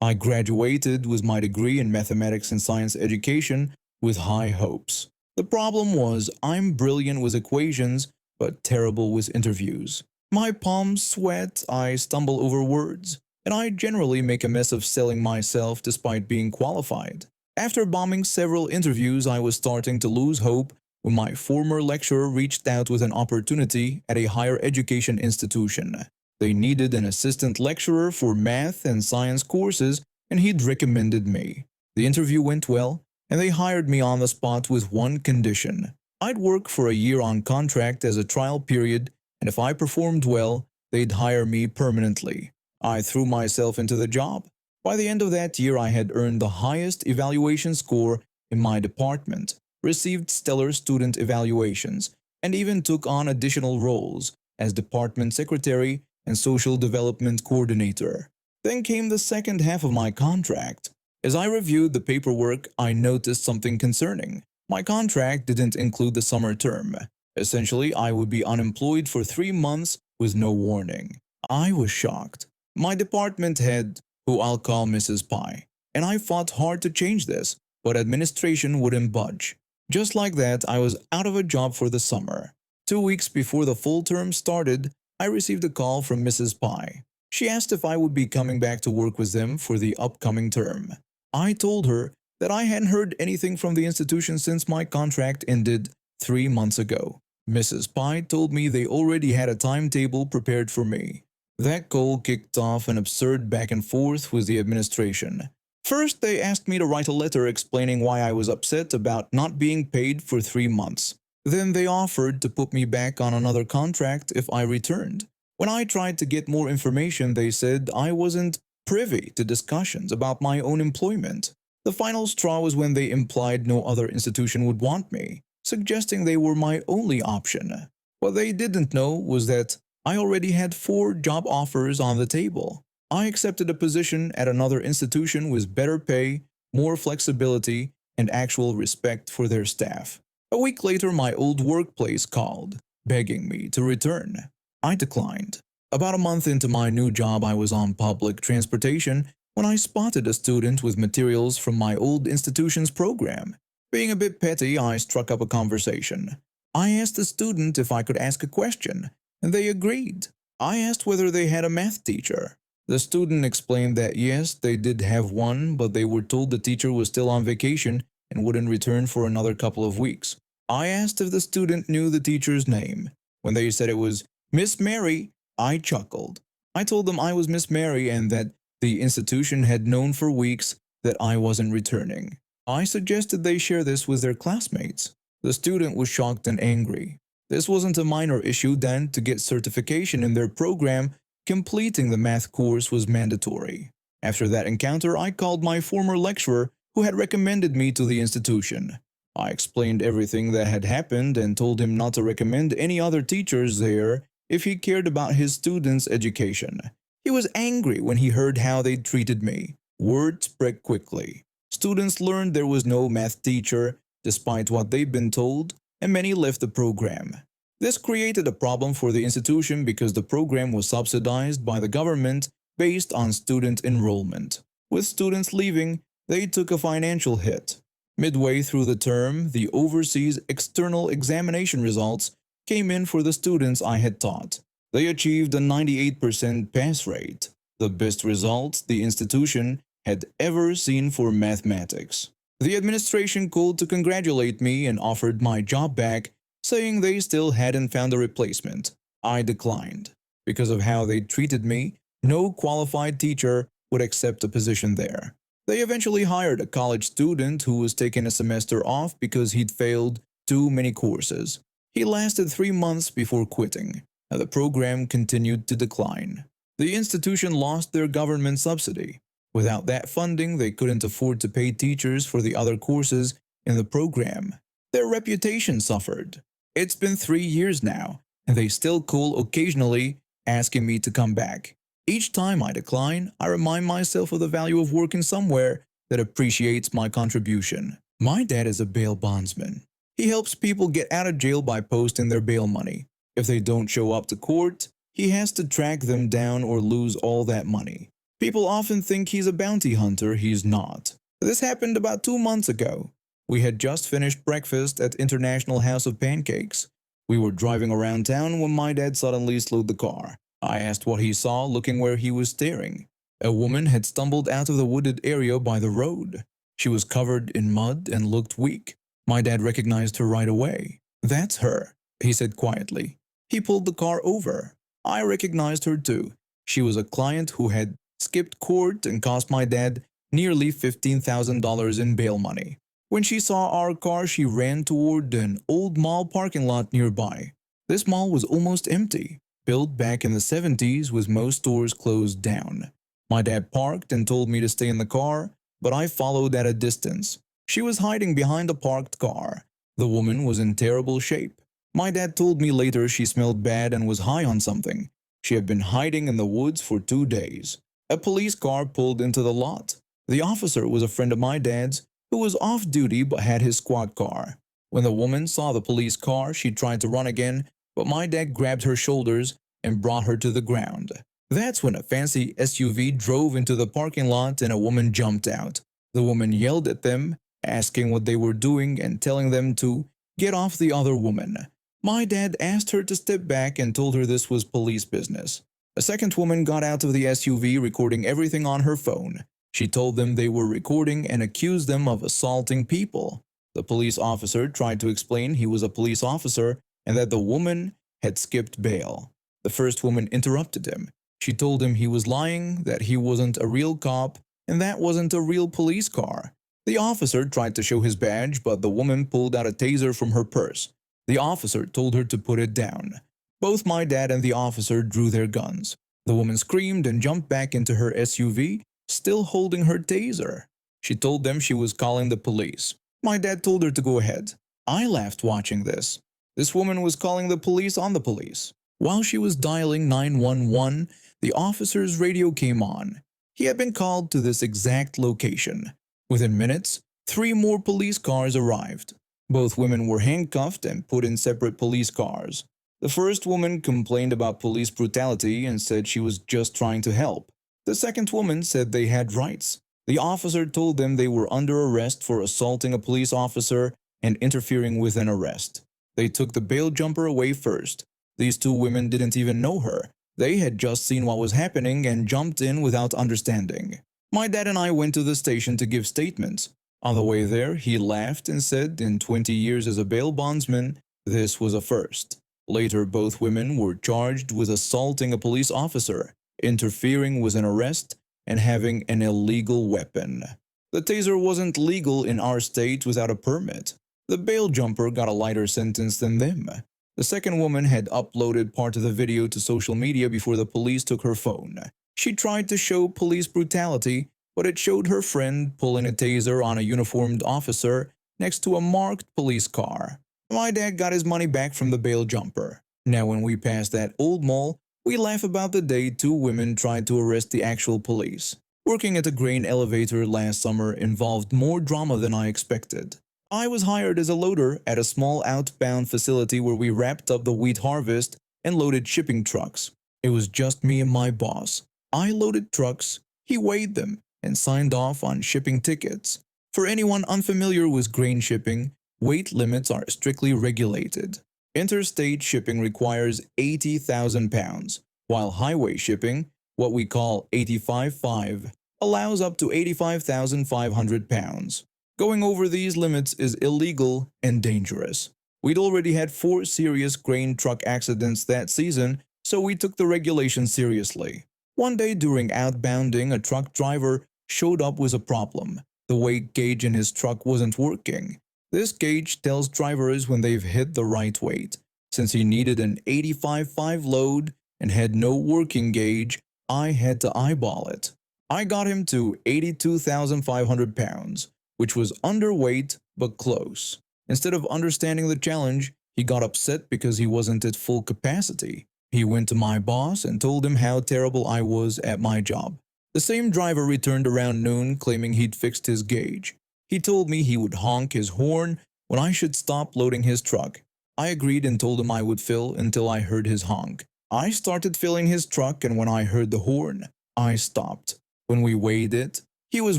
I graduated with my degree in mathematics and science education with high hopes. The problem was I'm brilliant with equations, but terrible with interviews. My palms sweat, I stumble over words, and I generally make a mess of selling myself despite being qualified. After bombing several interviews, I was starting to lose hope when my former lecturer reached out with an opportunity at a higher education institution. They needed an assistant lecturer for math and science courses, and he'd recommended me. The interview went well, and they hired me on the spot with one condition. I'd work for a year on contract as a trial period, and if I performed well, they'd hire me permanently. I threw myself into the job. By the end of that year, I had earned the highest evaluation score in my department, received stellar student evaluations, and even took on additional roles as department secretary and social development coordinator. Then came the second half of my contract. As I reviewed the paperwork, I noticed something concerning. My contract didn't include the summer term. Essentially, I would be unemployed for 3 months with no warning. I was shocked. My department head, who I'll call Mrs. Pye, and I fought hard to change this, but administration wouldn't budge. Just like that, I was out of a job for the summer. 2 weeks before the full term started, I received a call from Mrs. Pye. She asked if I would be coming back to work with them for the upcoming term. I told her that I hadn't heard anything from the institution since my contract ended 3 months ago. Mrs. Pye told me they already had a timetable prepared for me. That call kicked off an absurd back and forth with the administration. First, they asked me to write a letter explaining why I was upset about not being paid for 3 months. Then they offered to put me back on another contract if I returned. When I tried to get more information, they said I wasn't privy to discussions about my own employment. The final straw was when they implied no other institution would want me, suggesting they were my only option. What they didn't know was that I already had 4 job offers on the table. I accepted a position at another institution with better pay, more flexibility, and actual respect for their staff. A week later, my old workplace called, begging me to return. I declined. About a month into my new job, I was on public transportation when I spotted a student with materials from my old institution's program. Being a bit petty, I struck up a conversation. I asked the student if I could ask a question, and they agreed. I asked whether they had a math teacher. The student explained that yes, they did have one, but they were told the teacher was still on vacation and wouldn't return for another couple of weeks. I asked if the student knew the teacher's name. When they said it was Miss Mary, I chuckled. I told them I was Miss Mary and that the institution had known for weeks that I wasn't returning. I suggested they share this with their classmates. The student was shocked and angry. This wasn't a minor issue then. To get certification in their program, completing the math course was mandatory. After that encounter, I called my former lecturer who had recommended me to the institution. I explained everything that had happened and told him not to recommend any other teachers there if he cared about his students' education. He was angry when he heard how they treated me. Word spread quickly. Students learned there was no math teacher, despite what they'd been told, and many left the program. This created a problem for the institution because the program was subsidized by the government based on student enrollment. With students leaving, they took a financial hit. Midway through the term, the overseas external examination results came in for the students I had taught. They achieved a 98% pass rate, the best results the institution had ever seen for mathematics. The administration called to congratulate me and offered my job back, saying they still hadn't found a replacement. I declined. Because of how they treated me, no qualified teacher would accept a position there. They eventually hired a college student who was taking a semester off because he'd failed too many courses. He lasted 3 months before quitting, and the program continued to decline. The institution lost their government subsidy. Without that funding, they couldn't afford to pay teachers for the other courses in the program. Their reputation suffered. It's been 3 years now, and they still call occasionally, asking me to come back. Each time I decline, I remind myself of the value of working somewhere that appreciates my contribution. My dad is a bail bondsman. He helps people get out of jail by posting their bail money. If they don't show up to court, he has to track them down or lose all that money. People often think he's a bounty hunter. He's not. This happened about 2 months ago. We had just finished breakfast at International House of Pancakes. We were driving around town when my dad suddenly slowed the car. I asked what he saw, looking where he was staring. A woman had stumbled out of the wooded area by the road. She was covered in mud and looked weak. My dad recognized her right away. "That's her," he said quietly. He pulled the car over. I recognized her too. She was a client who had skipped court and cost my dad nearly $15,000 in bail money. When she saw our car, she ran toward an old mall parking lot nearby. This mall was almost empty, built back in the 70s with most stores closed down. My dad parked and told me to stay in the car, but I followed at a distance. She was hiding behind a parked car. The woman was in terrible shape. My dad told me later she smelled bad and was high on something. She had been hiding in the woods for 2 days. A police car pulled into the lot. The officer was a friend of my dad's who was off duty but had his squad car. When the woman saw the police car, she tried to run again, but my dad grabbed her shoulders and brought her to the ground. That's when a fancy SUV drove into the parking lot and a woman jumped out. The woman yelled at them, asking what they were doing and telling them to get off the other woman. My dad asked her to step back and told her this was police business. A second woman got out of the SUV, recording everything on her phone. She told them they were recording and accused them of assaulting people. The police officer tried to explain he was a police officer and that the woman had skipped bail. The first woman interrupted him. She told him he was lying, that he wasn't a real cop, and that wasn't a real police car. The officer tried to show his badge, but the woman pulled out a taser from her purse. The officer told her to put it down. Both my dad and the officer drew their guns. The woman screamed and jumped back into her SUV, still holding her taser. She told them she was calling the police. My dad told her to go ahead. I laughed watching this. This woman was calling the police on the police. While she was dialing 911, the officer's radio came on. He had been called to this exact location. Within minutes, 3 more police cars arrived. Both women were handcuffed and put in separate police cars. The first woman complained about police brutality and said she was just trying to help. The second woman said they had rights. The officer told them they were under arrest for assaulting a police officer and interfering with an arrest. They took the bail jumper away first. These 2 women didn't even know her. They had just seen what was happening and jumped in without understanding. My dad and I went to the station to give statements. On the way there, he laughed and said in 20 years as a bail bondsman, this was a first. Later, both women were charged with assaulting a police officer, interfering with an arrest, and having an illegal weapon. The taser wasn't legal in our state without a permit. The bail jumper got a lighter sentence than them. The second woman had uploaded part of the video to social media before the police took her phone. She tried to show police brutality, but it showed her friend pulling a taser on a uniformed officer next to a marked police car. My dad got his money back from the bail jumper. Now when we pass that old mall, we laugh about the day 2 women tried to arrest the actual police. Working at a grain elevator last summer involved more drama than I expected. I was hired as a loader at a small outbound facility where we wrapped up the wheat harvest and loaded shipping trucks. It was just me and my boss. I loaded trucks, he weighed them, and signed off on shipping tickets. For anyone unfamiliar with grain shipping, weight limits are strictly regulated. Interstate shipping requires 80,000 pounds, while highway shipping, what we call 85.5, allows up to 85,500 pounds. Going over these limits is illegal and dangerous. We'd already had 4 serious grain truck accidents that season, so we took the regulations seriously. One day during outbounding, a truck driver showed up with a problem. The weight gauge in his truck wasn't working. This gauge tells drivers when they've hit the right weight. Since he needed an 85.5 load and had no working gauge, I had to eyeball it. I got him to 82,500 pounds, which was underweight but close. Instead of understanding the challenge, he got upset because he wasn't at full capacity. He went to my boss and told him how terrible I was at my job. The same driver returned around noon claiming he'd fixed his gauge. He told me he would honk his horn when I should stop loading his truck. I agreed and told him I would fill until I heard his honk. I started filling his truck, and when I heard the horn, I stopped. When we weighed it, he was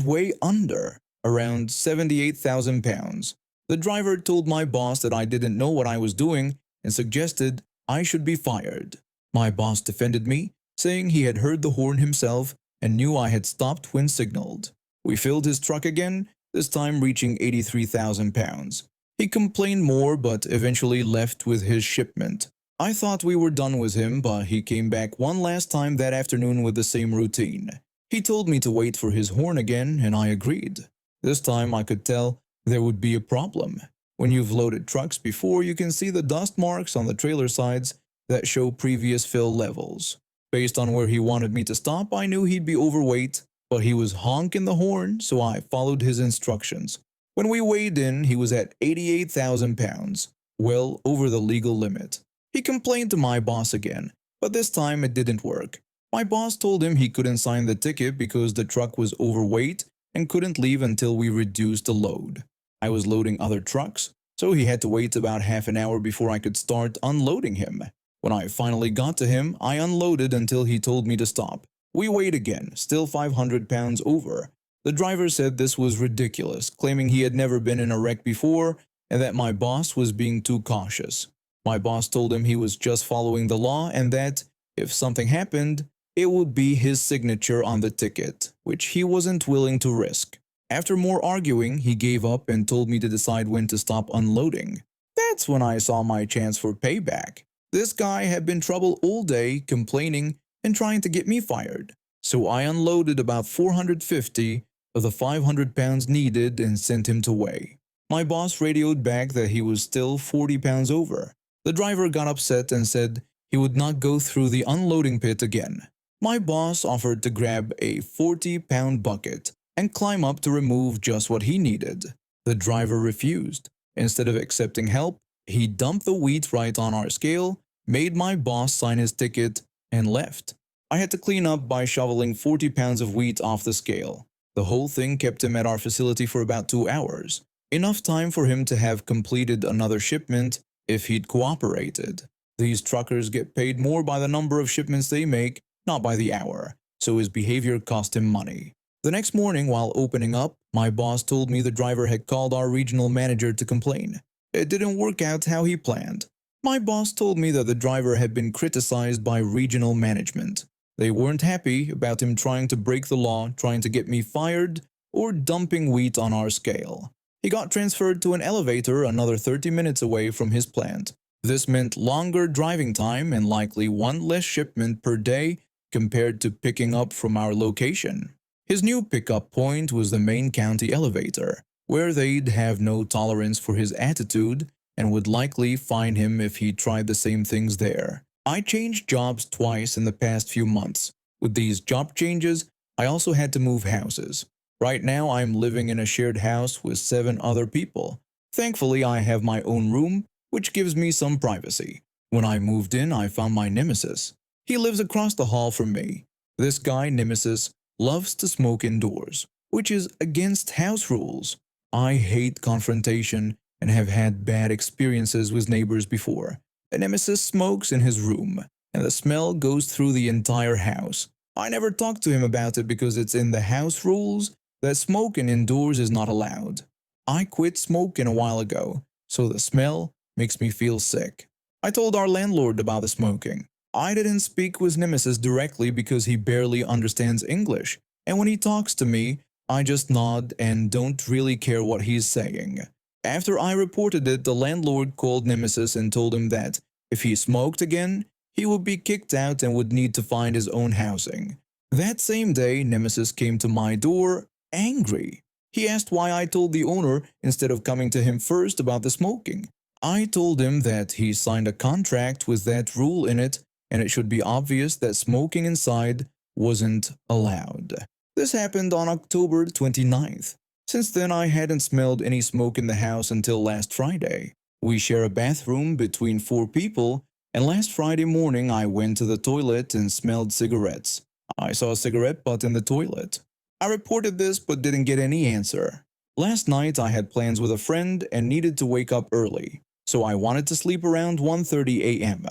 way under, around 78,000 pounds. The driver told my boss that I didn't know what I was doing and suggested I should be fired. My boss defended me, saying he had heard the horn himself and knew I had stopped when signaled. We filled his truck again, this time reaching 83,000 pounds. He complained more but eventually left with his shipment. I thought we were done with him, but he came back one last time that afternoon with the same routine. He told me to wait for his horn again, and I agreed. This time I could tell there would be a problem. When you've loaded trucks before, you can see the dust marks on the trailer sides that show previous fill levels. Based on where he wanted me to stop, I knew he'd be overweight, but he was honking the horn, so I followed his instructions. When we weighed in, he was at 88,000 pounds, well over the legal limit. He complained to my boss again, but this time it didn't work. My boss told him he couldn't sign the ticket because the truck was overweight and couldn't leave until we reduced the load. I was loading other trucks, so he had to wait about half an hour before I could start unloading him. When I finally got to him, I unloaded until he told me to stop. We weighed again, still 500 pounds over. The driver said this was ridiculous, claiming he had never been in a wreck before and that my boss was being too cautious. My boss told him he was just following the law and that, if something happened, it would be his signature on the ticket, which he wasn't willing to risk. After more arguing, he gave up and told me to decide when to stop unloading. That's when I saw my chance for payback. This guy had been trouble all day, complaining and trying to get me fired. So I unloaded about 450 of the 500 pounds needed and sent him to weigh. My boss radioed back that he was still 40 pounds over. The driver got upset and said he would not go through the unloading pit again. My boss offered to grab a 40-pound bucket and climb up to remove just what he needed. The driver refused. Instead of accepting help, he dumped the wheat right on our scale, made my boss sign his ticket, and left. I had to clean up by shoveling 40 pounds of wheat off the scale. The whole thing kept him at our facility for about 2 hours, enough time for him to have completed another shipment if he'd cooperated. These truckers get paid more by the number of shipments they make, not by the hour, so his behavior cost him money. The next morning, while opening up, my boss told me the driver had called our regional manager to complain. It didn't work out how he planned. My boss told me that the driver had been criticized by regional management. They weren't happy about him trying to break the law, trying to get me fired, or dumping wheat on our scale. He got transferred to an elevator another 30 minutes away from his plant. This meant longer driving time and likely one less shipment per day compared to picking up from our location. His new pickup point was the main county elevator, where they'd have no tolerance for his attitude and would likely fine him if he tried the same things there. I changed jobs twice in the past few months. With these job changes, I also had to move houses. Right now, I'm living in a shared house with 7 other people. Thankfully, I have my own room, which gives me some privacy. When I moved in, I found my nemesis. He lives across the hall from me. This guy, Nemesis, loves to smoke indoors, which is against house rules. I hate confrontation and have had bad experiences with neighbors before. The Nemesis smokes in his room, and the smell goes through the entire house. I never talk to him about it because it's in the house rules that smoking indoors is not allowed. I quit smoking a while ago, so the smell makes me feel sick. I told our landlord about the smoking. I didn't speak with Nemesis directly because he barely understands English, and when he talks to me, I just nod and don't really care what he's saying. After I reported it, the landlord called Nemesis and told him that if he smoked again, he would be kicked out and would need to find his own housing. That same day, Nemesis came to my door, angry. He asked why I told the owner instead of coming to him first about the smoking. I told him that he signed a contract with that rule in it, and it should be obvious that smoking inside wasn't allowed. This happened on October 29th. Since then, I hadn't smelled any smoke in the house until last Friday. We share a bathroom between 4 people, and last Friday morning I went to the toilet and smelled cigarettes. I saw a cigarette butt in the toilet. I reported this but didn't get any answer. Last night I had plans with a friend and needed to wake up early, so I wanted to sleep around 1:30 a.m.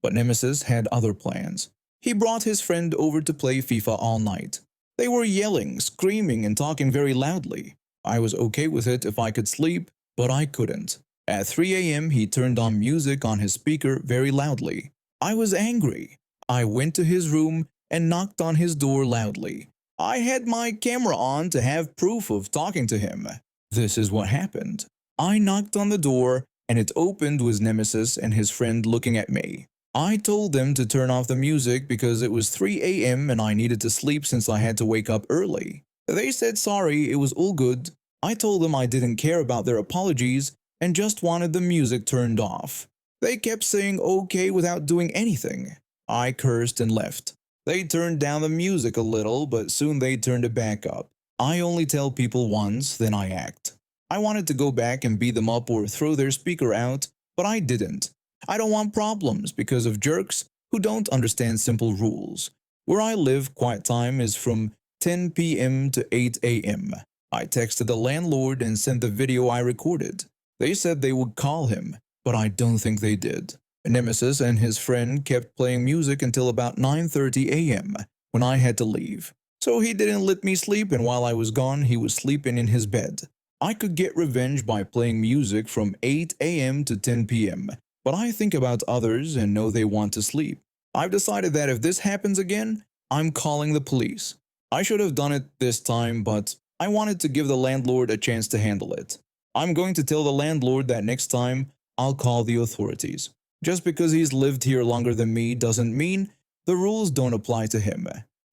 But Nemesis had other plans. He brought his friend over to play FIFA all night. They were yelling, screaming, and talking very loudly. I was okay with it if I could sleep, but I couldn't. At 3 a.m. he turned on music on his speaker very loudly. I was angry. I went to his room and knocked on his door loudly. I had my camera on to have proof of talking to him. This is what happened. I knocked on the door and it opened with Nemesis and his friend looking at me. I told them to turn off the music because it was 3 a.m. and I needed to sleep since I had to wake up early. They said sorry, it was all good. I told them I didn't care about their apologies and just wanted the music turned off. They kept saying okay without doing anything. I cursed and left. They turned down the music a little, but soon they turned it back up. I only tell people once, then I act. I wanted to go back and beat them up or throw their speaker out, but I didn't. I don't want problems because of jerks who don't understand simple rules. Where I live, quiet time is from 10 p.m. to 8 a.m. I texted the landlord and sent the video I recorded. They said they would call him, but I don't think they did. Nemesis and his friend kept playing music until about 9:30 a.m. when I had to leave. So he didn't let me sleep, and while I was gone, he was sleeping in his bed. I could get revenge by playing music from 8 a.m. to 10 p.m., but I think about others and know they want to sleep. I've decided that if this happens again, I'm calling the police. I should have done it this time, but I wanted to give the landlord a chance to handle it. I'm going to tell the landlord that next time I'll call the authorities. Just because he's lived here longer than me doesn't mean the rules don't apply to him.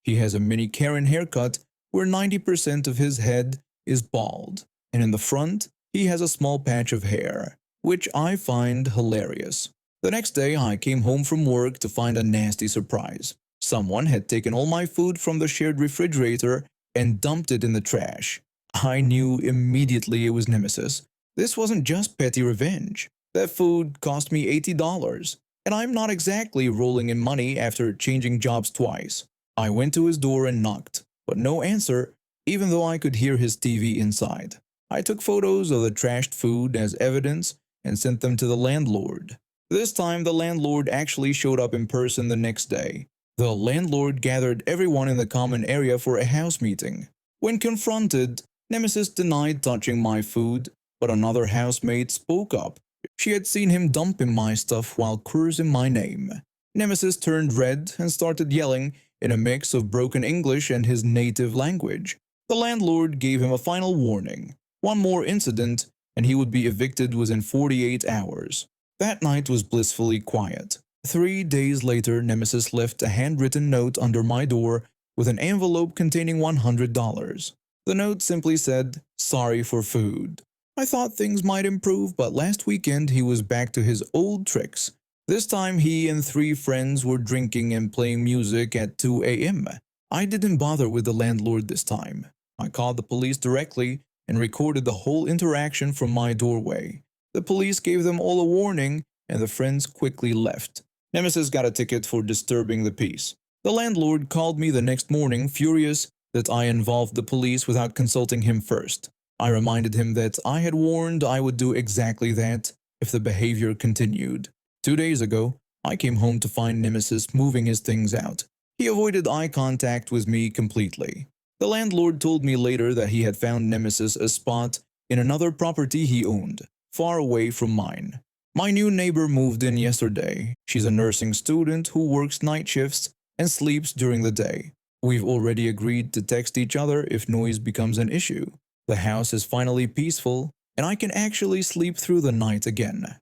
He has a mini Karen haircut where 90% of his head is bald, and in the front he has a small patch of hair, which I find hilarious. The next day I came home from work to find a nasty surprise. Someone had taken all my food from the shared refrigerator and dumped it in the trash. I knew immediately it was Nemesis. This wasn't just petty revenge. That food cost me $80, and I'm not exactly rolling in money after changing jobs twice. I went to his door and knocked, but no answer, even though I could hear his TV inside. I took photos of the trashed food as evidence and sent them to the landlord. This time, the landlord actually showed up in person the next day. The landlord gathered everyone in the common area for a house meeting. When confronted, Nemesis denied touching my food, but another housemate spoke up. She had seen him dumping my stuff while cursing my name. Nemesis turned red and started yelling in a mix of broken English and his native language. The landlord gave him a final warning. One more incident, and he would be evicted within 48 hours. That night was blissfully quiet. 3 days later, Nemesis left a handwritten note under my door with an envelope containing $100. The note simply said, "Sorry for food." I thought things might improve, but last weekend he was back to his old tricks. This time he and 3 friends were drinking and playing music at 2 a.m. I didn't bother with the landlord this time. I called the police directly and recorded the whole interaction from my doorway. The police gave them all a warning, and the friends quickly left. Nemesis got a ticket for disturbing the peace. The landlord called me the next morning, furious that I involved the police without consulting him first. I reminded him that I had warned I would do exactly that if the behavior continued. 2 days ago, I came home to find Nemesis moving his things out. He avoided eye contact with me completely. The landlord told me later that he had found Nemesis a spot in another property he owned, far away from mine. My new neighbor moved in yesterday. She's a nursing student who works night shifts and sleeps during the day. We've already agreed to text each other if noise becomes an issue. The house is finally peaceful, and I can actually sleep through the night again.